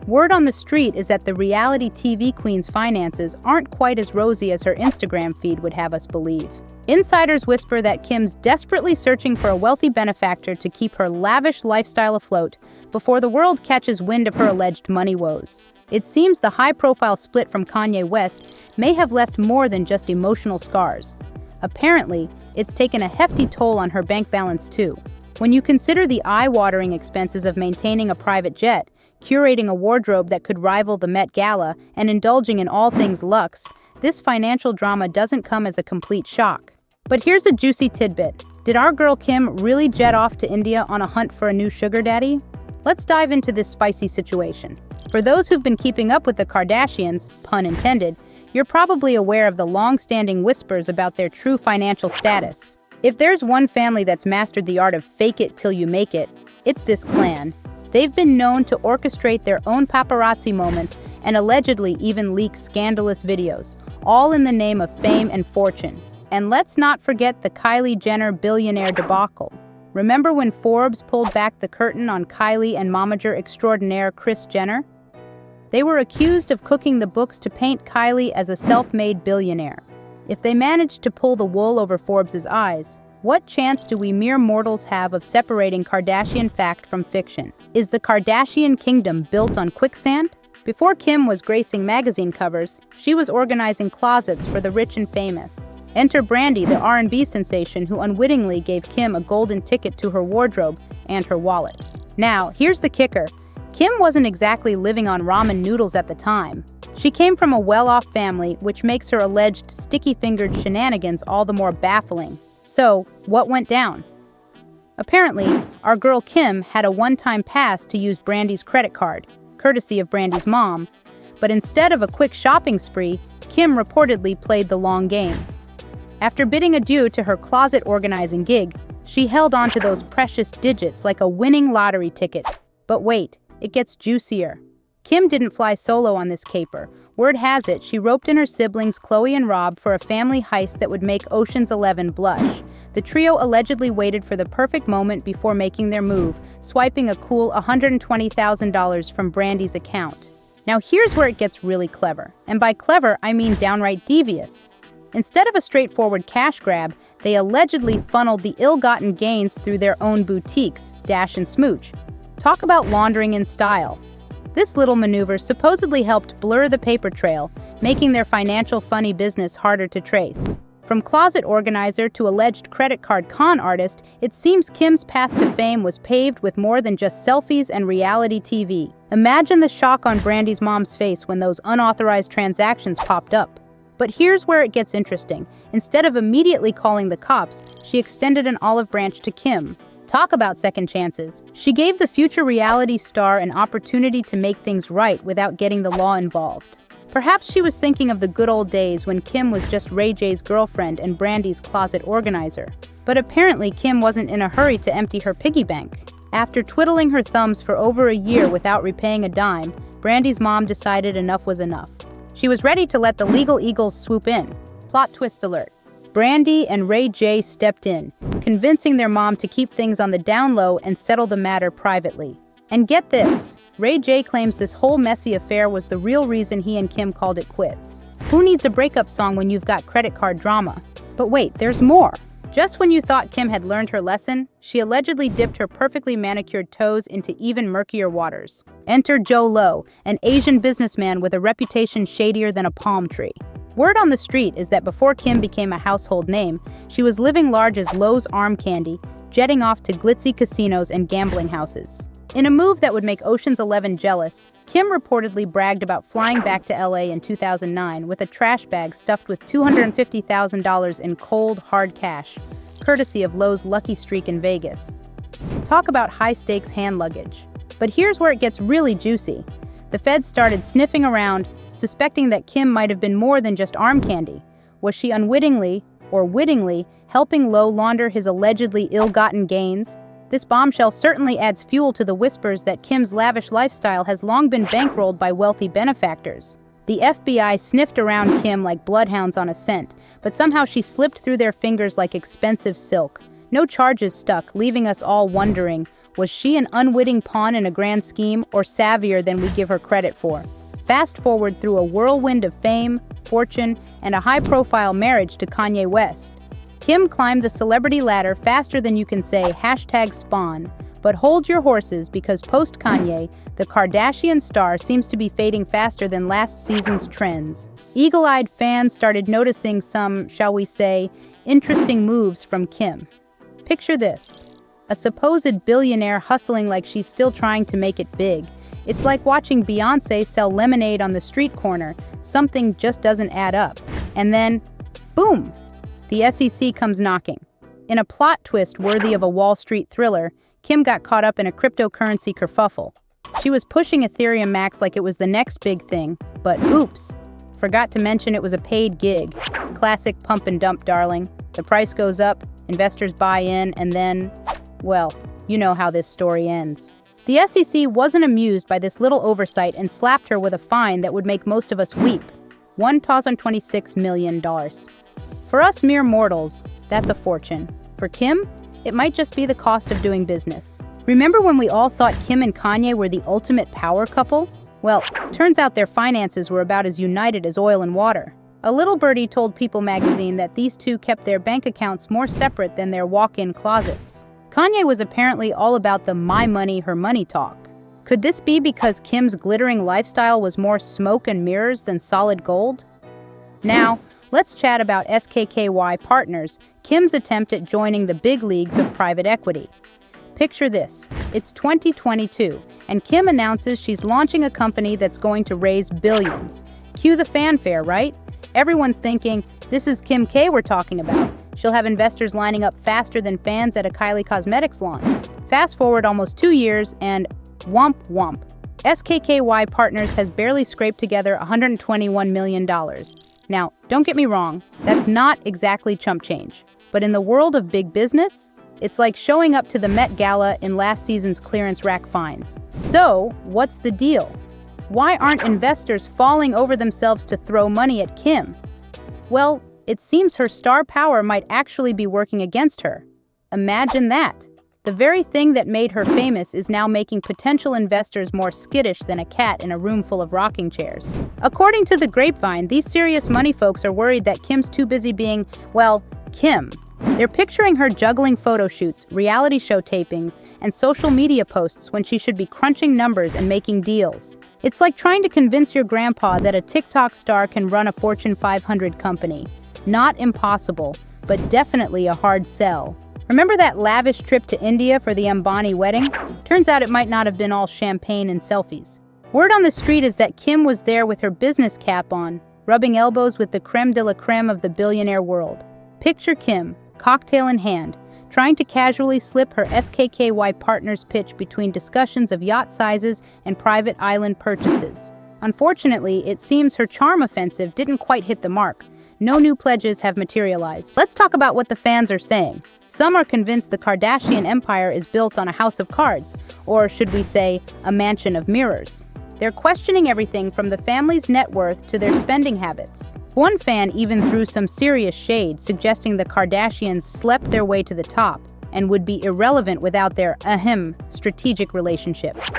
Word on the street is that the reality TV queen's finances aren't quite as rosy as her Instagram feed would have us believe. Insiders whisper that Kim's desperately searching for a wealthy benefactor to keep her lavish lifestyle afloat before the world catches wind of her alleged money woes. It seems the high-profile split from Kanye West may have left more than just emotional scars. Apparently, it's taken a hefty toll on her bank balance too. When you consider the eye-watering expenses of maintaining a private jet, curating a wardrobe that could rival the Met Gala, and indulging in all things luxe, this financial drama doesn't come as a complete shock. But here's a juicy tidbit. Did our girl Kim really jet off to India on a hunt for a new sugar daddy? Let's dive into this spicy situation. For those who've been keeping up with the Kardashians, pun intended, you're probably aware of the long-standing whispers about their true financial status. If there's one family that's mastered the art of fake it till you make it, it's this clan. They've been known to orchestrate their own paparazzi moments and allegedly even leak scandalous videos, all in the name of fame and fortune. And let's not forget the Kylie Jenner billionaire debacle. Remember when Forbes pulled back the curtain on Kylie and momager extraordinaire Kris Jenner? They were accused of cooking the books to paint Kylie as a self-made billionaire. If they managed to pull the wool over Forbes' eyes, what chance do we mere mortals have of separating Kardashian fact from fiction? Is the Kardashian kingdom built on quicksand? Before Kim was gracing magazine covers, she was organizing closets for the rich and famous. Enter Brandy, the R&B sensation who unwittingly gave Kim a golden ticket to her wardrobe and her wallet. Now, here's the kicker. Kim wasn't exactly living on ramen noodles at the time. She came from a well-off family, which makes her alleged sticky-fingered shenanigans all the more baffling. So, what went down? Apparently, our girl Kim had a one-time pass to use Brandy's credit card, courtesy of Brandy's mom. But instead of a quick shopping spree, Kim reportedly played the long game. After bidding adieu to her closet organizing gig, she held on to those precious digits like a winning lottery ticket. But wait, it gets juicier. Kim didn't fly solo on this caper. Word has it, she roped in her siblings Chloe and Rob for a family heist that would make Ocean's 11 blush. The trio allegedly waited for the perfect moment before making their move, swiping a cool $120,000 from Brandy's account. Now here's where it gets really clever. And by clever, I mean downright devious. Instead of a straightforward cash grab, they allegedly funneled the ill-gotten gains through their own boutiques, Dash and Smooch. Talk about laundering in style. This little maneuver supposedly helped blur the paper trail, making their financial funny business harder to trace. From closet organizer to alleged credit card con artist, it seems Kim's path to fame was paved with more than just selfies and reality TV. Imagine the shock on Brandy's mom's face when those unauthorized transactions popped up. But here's where it gets interesting. Instead of immediately calling the cops, she extended an olive branch to Kim. Talk about second chances. She gave the future reality star an opportunity to make things right without getting the law involved. Perhaps she was thinking of the good old days when Kim was just Ray J's girlfriend and Brandy's closet organizer. But apparently Kim wasn't in a hurry to empty her piggy bank. After twiddling her thumbs for over a year without repaying a dime, Brandy's mom decided enough was enough. She was ready to let the legal eagles swoop in. Plot twist alert. Brandy and Ray J stepped in, convincing their mom to keep things on the down low and settle the matter privately. And get this, Ray J claims this whole messy affair was the real reason he and Kim called it quits. Who needs a breakup song when you've got credit card drama? But wait, there's more. Just when you thought Kim had learned her lesson, she allegedly dipped her perfectly manicured toes into even murkier waters. Enter Joe Lowe, an Asian businessman with a reputation shadier than a palm tree. Word on the street is that before Kim became a household name, she was living large as Lowe's arm candy, jetting off to glitzy casinos and gambling houses. In a move that would make Ocean's 11 jealous, Kim reportedly bragged about flying back to LA in 2009 with a trash bag stuffed with $250,000 in cold, hard cash, courtesy of Lowe's lucky streak in Vegas. Talk about high-stakes hand luggage. But here's where it gets really juicy. The feds started sniffing around, suspecting that Kim might have been more than just arm candy. Was she unwittingly, or wittingly, helping Lowe launder his allegedly ill-gotten gains? This bombshell certainly adds fuel to the whispers that Kim's lavish lifestyle has long been bankrolled by wealthy benefactors. The FBI sniffed around Kim like bloodhounds on a scent, but somehow she slipped through their fingers like expensive silk. No charges stuck, leaving us all wondering, Was she an unwitting pawn in a grand scheme, or savvier than we give her credit for? Fast forward through a whirlwind of fame, fortune, and a high-profile marriage to Kanye West. Kim climbed the celebrity ladder faster than you can say #spawn. But hold your horses, because post-Kanye, the Kardashian star seems to be fading faster than last season's trends. Eagle-eyed fans started noticing some, shall we say, interesting moves from Kim. Picture this. A supposed billionaire hustling like she's still trying to make it big. It's like watching Beyoncé sell lemonade on the street corner. Something just doesn't add up. And then, boom! The SEC comes knocking. In a plot twist worthy of a Wall Street thriller, Kim got caught up in a cryptocurrency kerfuffle. She was pushing Ethereum Max like it was the next big thing, but oops! Forgot to mention it was a paid gig. Classic pump and dump, darling. The price goes up, investors buy in, and then, well, you know how this story ends. The SEC wasn't amused by this little oversight and slapped her with a fine that would make most of us weep. $126 million. For us mere mortals, that's a fortune. For Kim, it might just be the cost of doing business. Remember when we all thought Kim and Kanye were the ultimate power couple? Well, turns out their finances were about as united as oil and water. A little birdie told People magazine that these two kept their bank accounts more separate than their walk-in closets. Kanye was apparently all about the my money, her money talk. Could this be because Kim's glittering lifestyle was more smoke and mirrors than solid gold? Now, let's chat about SKKY Partners, Kim's attempt at joining the big leagues of private equity. Picture this. It's 2022, and Kim announces she's launching a company that's going to raise billions. Cue the fanfare, right? Everyone's thinking, this is Kim K we're talking about. She'll have investors lining up faster than fans at a Kylie Cosmetics launch. Fast forward almost 2 years, and womp womp. SKKY Partners has barely scraped together $121 million. Now, don't get me wrong, that's not exactly chump change. But in the world of big business, it's like showing up to the Met Gala in last season's clearance rack finds. So, what's the deal? Why aren't investors falling over themselves to throw money at Kim? Well, it seems her star power might actually be working against her. Imagine that. The very thing that made her famous is now making potential investors more skittish than a cat in a room full of rocking chairs. According to the grapevine, these serious money folks are worried that Kim's too busy being, well, Kim. They're picturing her juggling photo shoots, reality show tapings, and social media posts when she should be crunching numbers and making deals. It's like trying to convince your grandpa that a TikTok star can run a Fortune 500 company. Not impossible, but definitely a hard sell. Remember that lavish trip to India for the Ambani wedding? Turns out it might not have been all champagne and selfies. Word on the street is that Kim was there with her business cap on, rubbing elbows with the creme de la creme of the billionaire world. Picture Kim, cocktail in hand, trying to casually slip her SKKY Partners pitch between discussions of yacht sizes and private island purchases. Unfortunately, it seems her charm offensive didn't quite hit the mark. No new pledges have materialized. Let's talk about what the fans are saying. Some are convinced the Kardashian empire is built on a house of cards, or should we say, a mansion of mirrors. They're questioning everything from the family's net worth to their spending habits. One fan even threw some serious shade, suggesting the Kardashians slept their way to the top and would be irrelevant without their strategic relationships.